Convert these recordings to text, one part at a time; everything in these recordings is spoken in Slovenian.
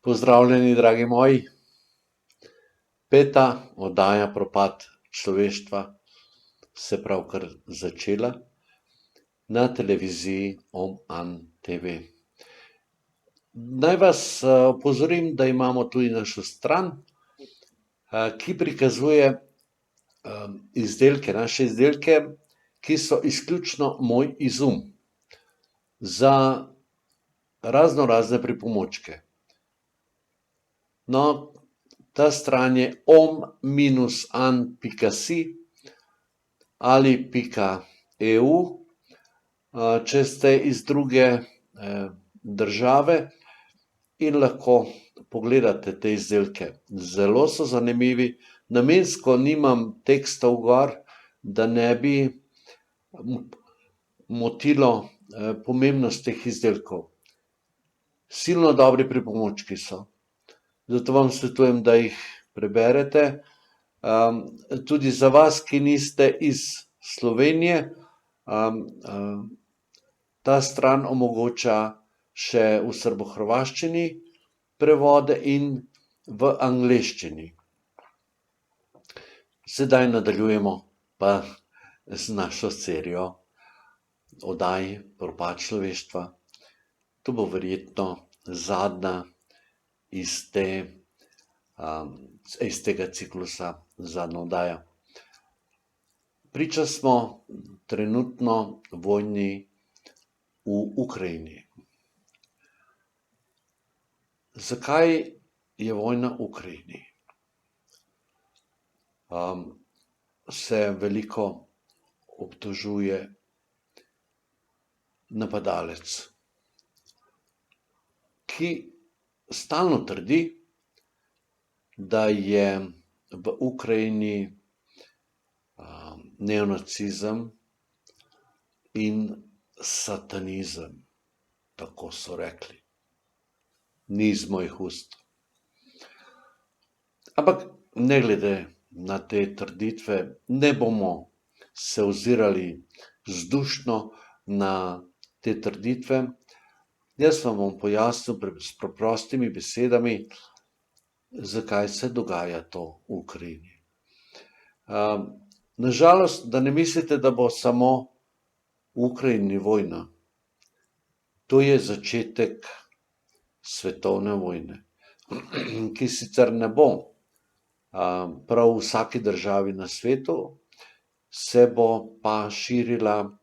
Pozdravljeni, dragi moji. Peta oddaja Propad človeštva se pravkar začela na televiziji Om TV. Naj vas opozorim, da imamo tudi našo stran, ki prikazuje naše izdelke, ki so izključno moj izum za raznorazne pripomočke. No, ta stran je om-an.si ali .eu, če ste iz druge države in lahko pogledate te izdelke. Zelo so zanimivi, namensko nimam tekstov gor, da ne bi motilo pomembnost teh izdelkov. Silno dobri pripomočki so. Zato vam svetujem, da jih preberete. Tudi za vas, ki niste iz Slovenije, ta stran omogoča še v srbohrvaščini prevode in v angleščini. Sedaj nadaljujemo pa z našo serijo oddaj Propad človeštva. To bo verjetno zadnja iz tega ciklusa, zadnja oddaja. Priča smo trenutno vojni v Ukrajini. Zakaj je vojna v Ukrajini? Se veliko obtožuje napadalec, ki stalno trdi, da je v Ukrajini neonacizem in satanizem, tako so rekli. Ni iz mojih ust. Ampak ne glede na te trditve, ne bomo se ozirali vzdušno na te trditve. Jaz vam bom pojasnil s preprostimi besedami, zakaj se dogaja to v Ukrajini. Nažalost, da ne mislite, da bo samo v Ukrajini vojna. To je začetek svetovne vojne, ki sicer ne bo prav v vsaki državi na svetu, se bo pa širila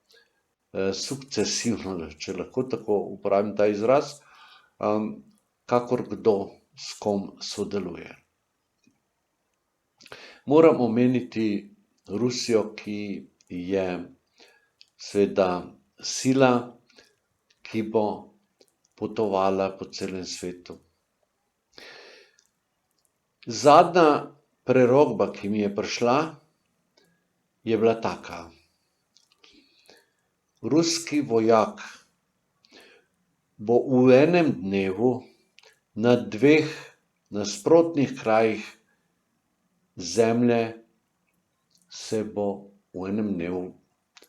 sukcesivno, če lahko tako uporabim ta izraz, kakor kdo s kom sodeluje. Moram omeniti Rusijo, ki je seveda sila, ki bo potovala po celem svetu. Zadnja prerokba, ki mi je prišla, je bila taka. Ruski vojak bo v enem dnevu na dveh nasprotnih krajih zemlje se bo v enem dnevu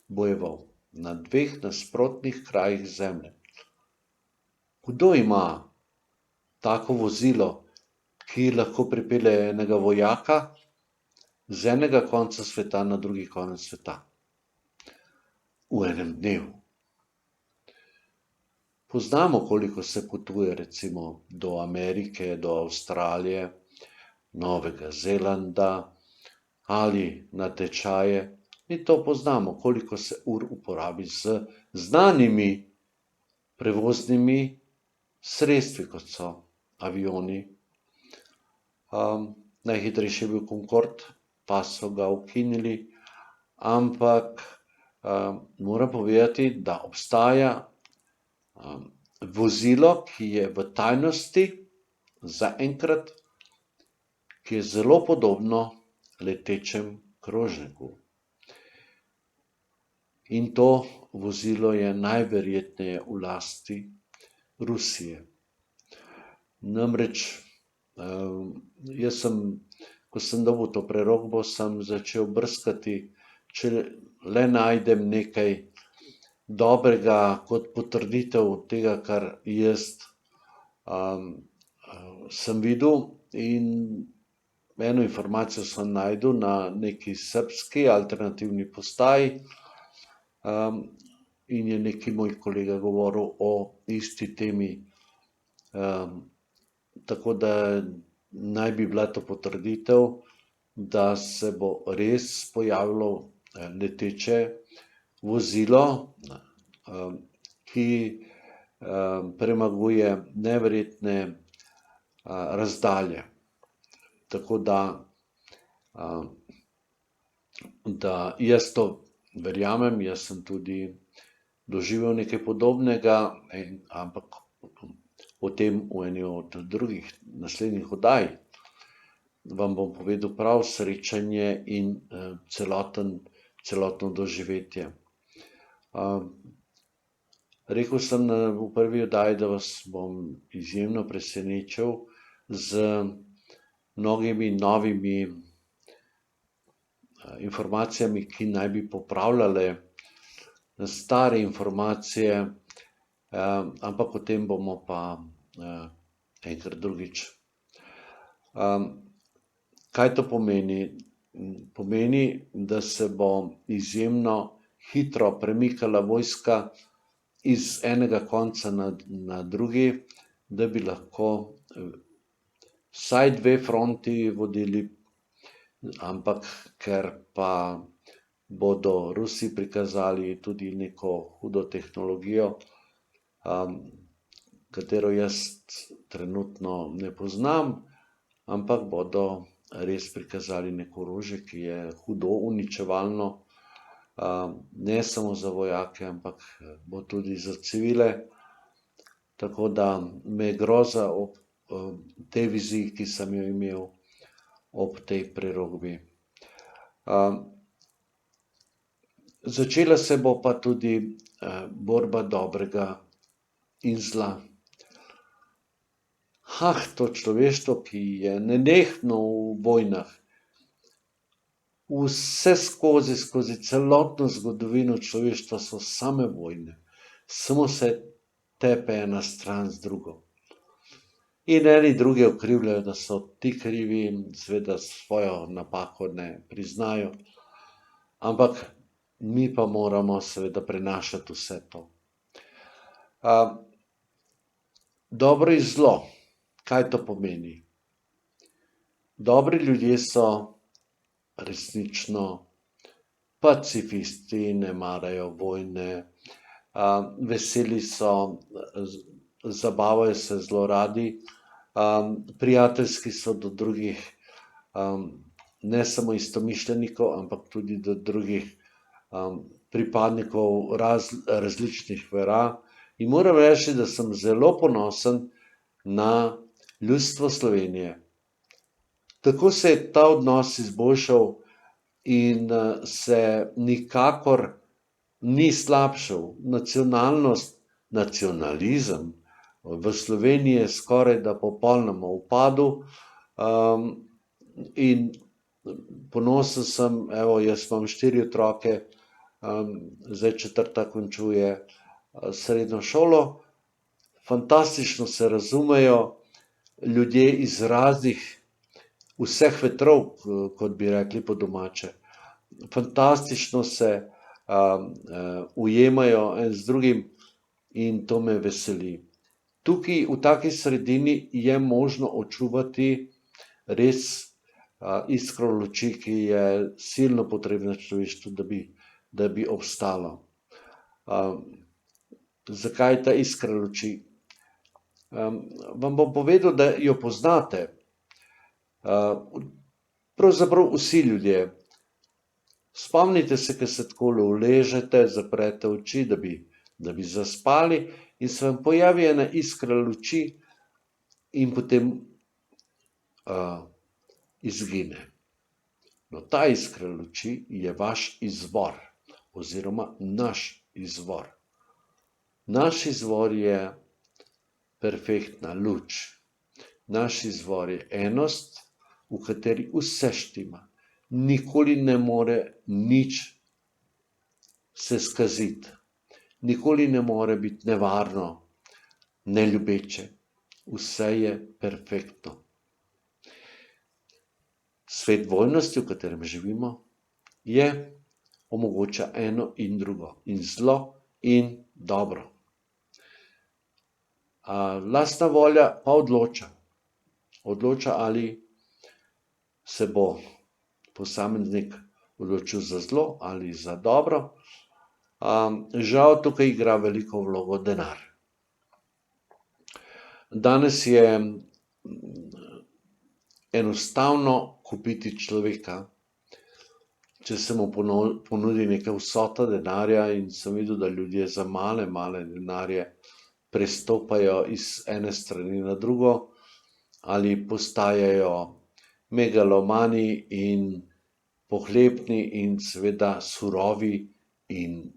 bojeval. Na dveh nasprotnih krajih zemlje. Kdo ima tako vozilo, ki lahko pripelje enega vojaka z enega konca sveta na drugi konec sveta? V enem dnevu. Poznamo, koliko se potuje recimo do Amerike, do Avstralije, Novega Zelanda ali na tečaje. Mi to poznamo, koliko se ur uporabi z znanimi prevoznimi sredstvi, kot so avioni. Najhitrejši je bil Concorde, pa so ga ukinili, ampak moram povedati, da obstaja vozilo, ki je v tajnosti zaenkrat, ki je zelo podobno letečem krožniku. In to vozilo je najverjetneje v lasti Rusije. Namreč, ko sem dobil to prerokbo, sem začel brskati, če le najdem nekaj dobrega kot potrditev tega, kar jaz sem videl in eno informacijo sem našel na neki srbski alternativni postaji, in je neki moj kolega govoril o isti temi. Tako da naj bi bila to potrditev, da se bo res pojavilo leteče vozilo, ki premaguje neverjetne razdalje. Tako da jaz to verjamem, jaz sem tudi doživel nekaj podobnega, ampak o tem v eni od drugih naslednjih oddaj vam bom povedal prav srečanje in celotno doživetje. Rekel sem v prvi oddaji, da vas bom izjemno presenečal z mnogimi novimi informacijami, ki naj bi popravljale stare informacije, ampak o tem bomo pa enkrat drugič. Kaj to pomeni? Pomeni, da se bo izjemno hitro premikala vojska iz enega konca na drugi, da bi lahko vsaj 2 fronti vodili, ampak ker pa bodo Rusi prikazali tudi neko hudo tehnologijo, katero jaz trenutno ne poznam, ampak bodo res prikazali neko orožje, ki je hudo uničevalno, ne samo za vojake, ampak bo tudi za civile. Tako da me groza ob tej viziji, ki sem jo imel ob tej prerokbi. Začela se bo pa tudi borba dobrega in zla. To človeštvo, ki je nenehno v vojnah, skozi celotno zgodovino človeštva so same vojne, samo se tepe ena stran z drugo. In eni druge okrivljajo, da so ti krivi, seveda svojo napako ne priznajo, ampak mi pa moramo seveda prenašati vse to. Dobro in zlo. Kaj to pomeni? Dobri ljudje so resnično pacifisti, ne marajo vojne, veseli so, zabavajo se zelo radi, prijateljski so do drugih, ne samo istomišljenikov, ampak tudi do drugih pripadnikov različnih vera. In moram reči, da sem zelo ponosen na ljudstvo Slovenije. Tako se je ta odnos izboljšal in se nikakor ni slabšal. Nacionalizem v Sloveniji je skorajda popolnoma upadel, in ponosen sem, jaz imam 4 otroke, zdaj 4. končuje srednjo šolo, fantastično se razumejo, ljudje iz vseh vetrov, kot bi rekli po domače. Fantastično se ujemajo en z drugim in to me veseli. Tukaj, v taki sredini je možno očuvati res iskro luči, ki je silno potrebna človeštvu, da bi obstalo. Zakaj ta iskra luči? Vam bom povedal, da jo poznate. Pravzaprav vsi ljudje. Spomnite se, ko se takole uležete, zaprete oči, da bi zaspali, in se vam pojavi ena iskra luči in potem izgine. No, ta iskra luči je vaš izvor oziroma naš izvor. Naš izvor je perfektna luč. Naš izvor je enost, v kateri vse štima. Nikoli ne more nič se skaziti. Nikoli ne more biti nevarno, neljubeče. vse je perfektno. Svet dvojnosti, v katerem živimo, omogoča eno in drugo, in zlo in dobro. Lastna volja pa odloča, ali se bo posameznik odločil za zlo ali za dobro. Žal tukaj igra veliko vlogo denar. Danes je enostavno kupiti človeka, če se mu ponudi neka vsota denarja, in sem videl, da ljudje za male denarje prestopajo iz ene strani na drugo ali postajajo megalomani in pohlepni in seveda surovi in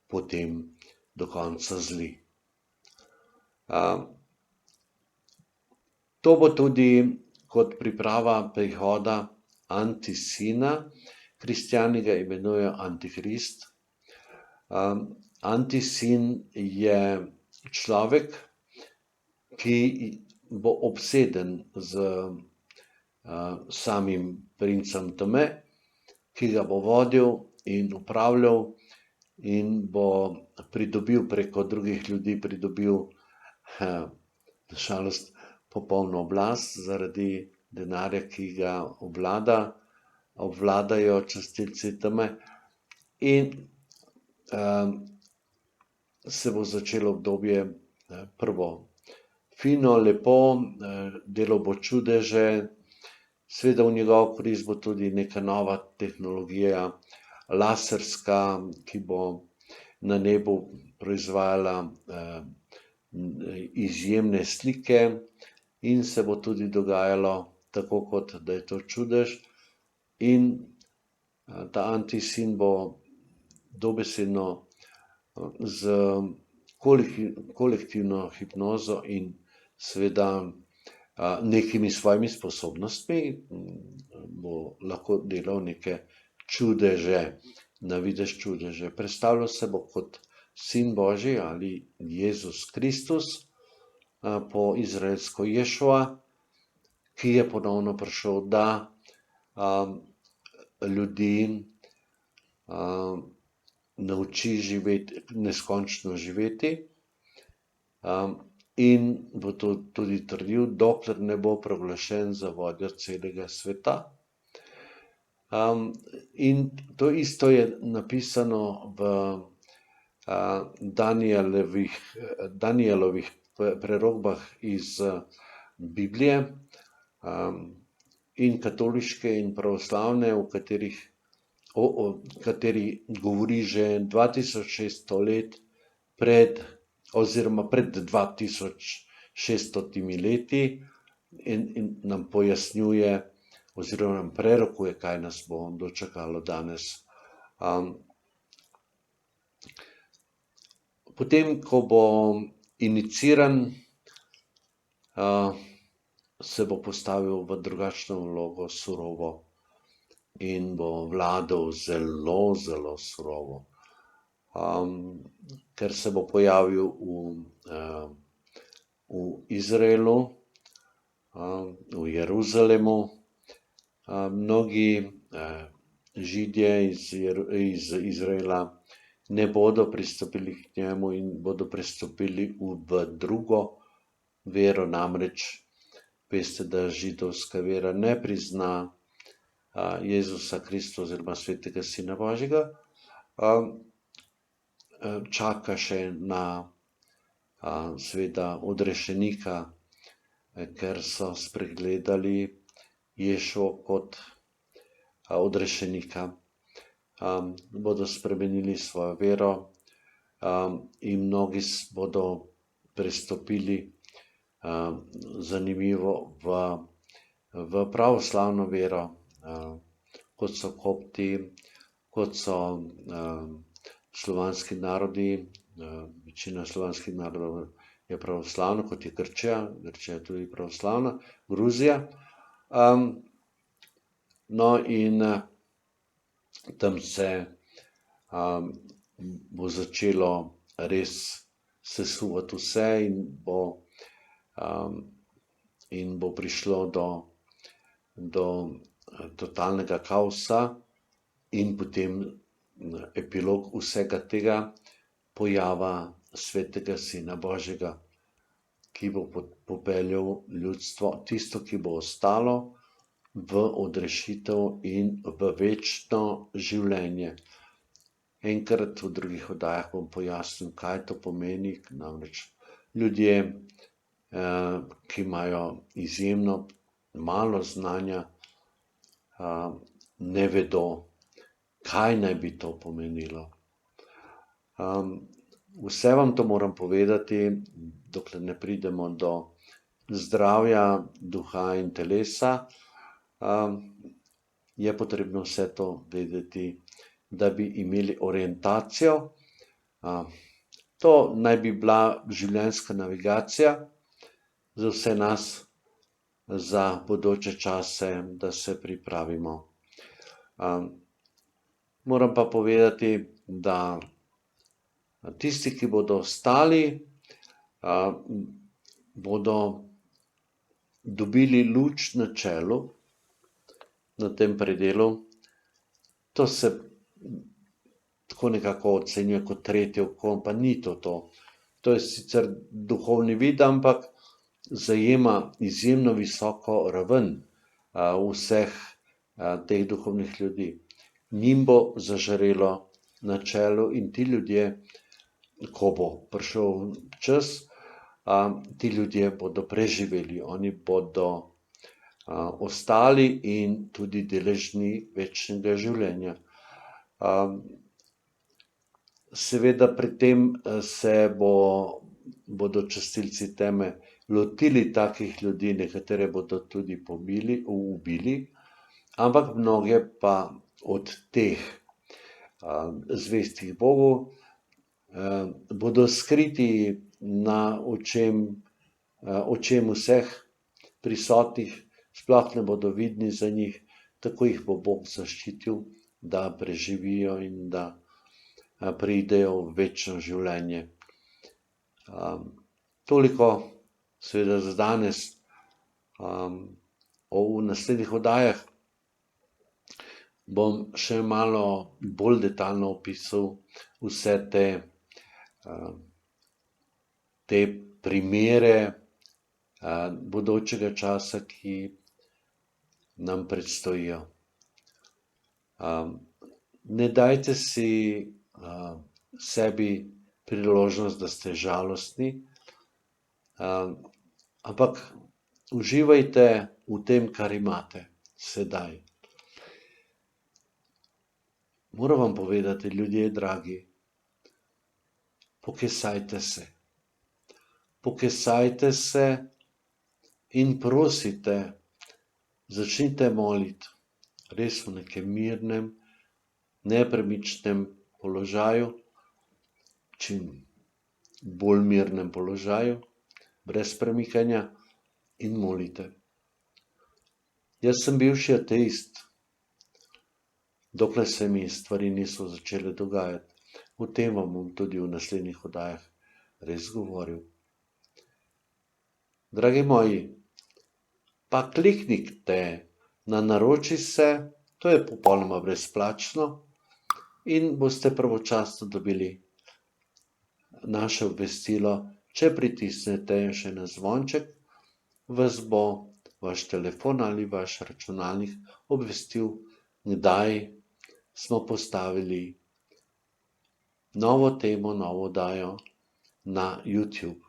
potem do konca zli. To bo tudi kot priprava prihoda antisina. Kristjani ga imenujejo antikrist. Antisin je človek, ki bo obseden z samim princem teme, ki ga bo vodil in upravljal in bo pridobil preko drugih ljudi, na žalost, popolno oblast zaradi denarja, ki ga obvladajo častilci teme, in se bo začelo obdobje prvo fino, lepo, delal bo čudeže, seveda v njegov korist bo tudi neka nova tehnologija, laserska, ki bo na nebu proizvajala izjemne slike, in se bo tudi dogajalo tako, kot da je to čudež. In ta antisin bo dobesedno z kolektivno hipnozo in seveda nekimi svojimi sposobnostmi bo lahko delal neke čudeže, na videz čudeže. Predstavljal se bo kot sin Božji ali Jezus Kristus, po izraelsko Ješua, ki je ponovno prišel, da ljudi nauči neskončno živeti, in bo to tudi trdil, dokler ne bo proglašen za vodjo celega sveta. In to isto je napisano v Danijelovih prerokbah iz Biblije, in katoliške in pravoslavne, kateri govori že 2600 let pred 2600 leti, in nam pojasnjuje oziroma nam prerokuje, kaj nas bo dočakalo danes. Potem, ko bo iniciran, se bo postavil v drugačno vlogo, surovo, in bo vladal zelo surovo, ker se bo pojavil v Izraelu, v Jeruzalemu. Mnogi Židje iz Izraela ne bodo pristopili k njemu in bodo prestopili v drugo vero, namreč veste, da židovska vera ne prizna Jezusa Krista oziroma svetega Sina Božjega. Čaka še na seveda odrešenika, ker so spregledali Ješuo kot odrešenika. Bodo spremenili svojo vero, in mnogi bodo prestopili, zanimivo, v pravoslavno vero, kot so Kopti, kot so slovanski narodi. Večina slovanskih narodov je pravoslavna, kot je Grčija je tudi pravoslavna, Gruzija. No, in tam se bo začelo res sesuvati vse in bo in bo prišlo do totalnega kaosa in potem epilog vsega tega, pojava svetega Sina Božjega, ki bo popeljal ljudstvo, tisto, ki bo ostalo, v odrešitev in v večno življenje. Enkrat v drugih oddajah bom pojasnil, kaj to pomeni, namreč ljudje, ki imajo izjemno malo znanja, ne vedo, kaj naj bi to pomenilo. Vse vam to moram povedati, dokler ne pridemo do zdravja duha in telesa, je potrebno vse to vedeti, da bi imeli orientacijo. To naj bi bila življenjska navigacija za vse nas, za bodoče čase, da se pripravimo. Moram pa povedati, da tisti, ki bodo ostali, bodo dobili luč na čelu, na tem predelu. To se tako nekako ocenjuje kot tretje oko, pa ni to. To je sicer duhovni vid, ampak zajema izjemno visoko raven vseh teh duhovnih ljudi. Njim bo zažarelo na čelu in ti ljudje, ko bo prišel čas, ti ljudje bodo preživeli, oni bodo ostali in tudi deležni večnega življenja. Seveda pri tem se bodo častilci teme lotili takih ljudi, nekatere bodo tudi ubili, ampak mnoge pa od teh zvestih Bogu bodo skriti na očem vseh prisotnih, sploh ne bodo vidni za njih, tako jih bo Bog zaščitil, da preživijo in da preidejo v večno življenje. Toliko seveda za danes. V naslednjih oddajah bom še malo bolj detaljno opisal vse te primere bodočega časa, ki nam predstojijo. Ne dajte si sebi priložnost, da ste žalostni, ampak uživajte v tem, kar imate sedaj. Moram vam povedati, ljudje dragi, pokesajte se. Pokesajte se in prosite, začnite moliti, res v nekem mirnem, nepremičnem položaju, čim bolj mirnem položaju, brez premikanja, in molite. Jaz sem bivši ateist, dokler se mi stvari niso začele dogajati. O tem vam bom tudi v naslednjih oddajah res govoril. Dragi moji, pa kliknite na naroči se, to je popolnoma brezplačno in boste pravočasno dobili naše obvestilo. Če pritisnete še na zvonček, vas bo vaš telefon ali vaš računalnik obvestil, kdaj smo postavili novo temo, novo oddajo na YouTube.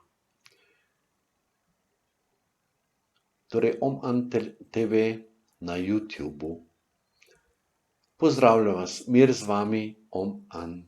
Torej Om TV na YouTubu. Pozdravljam vas, mir z vami, Om An.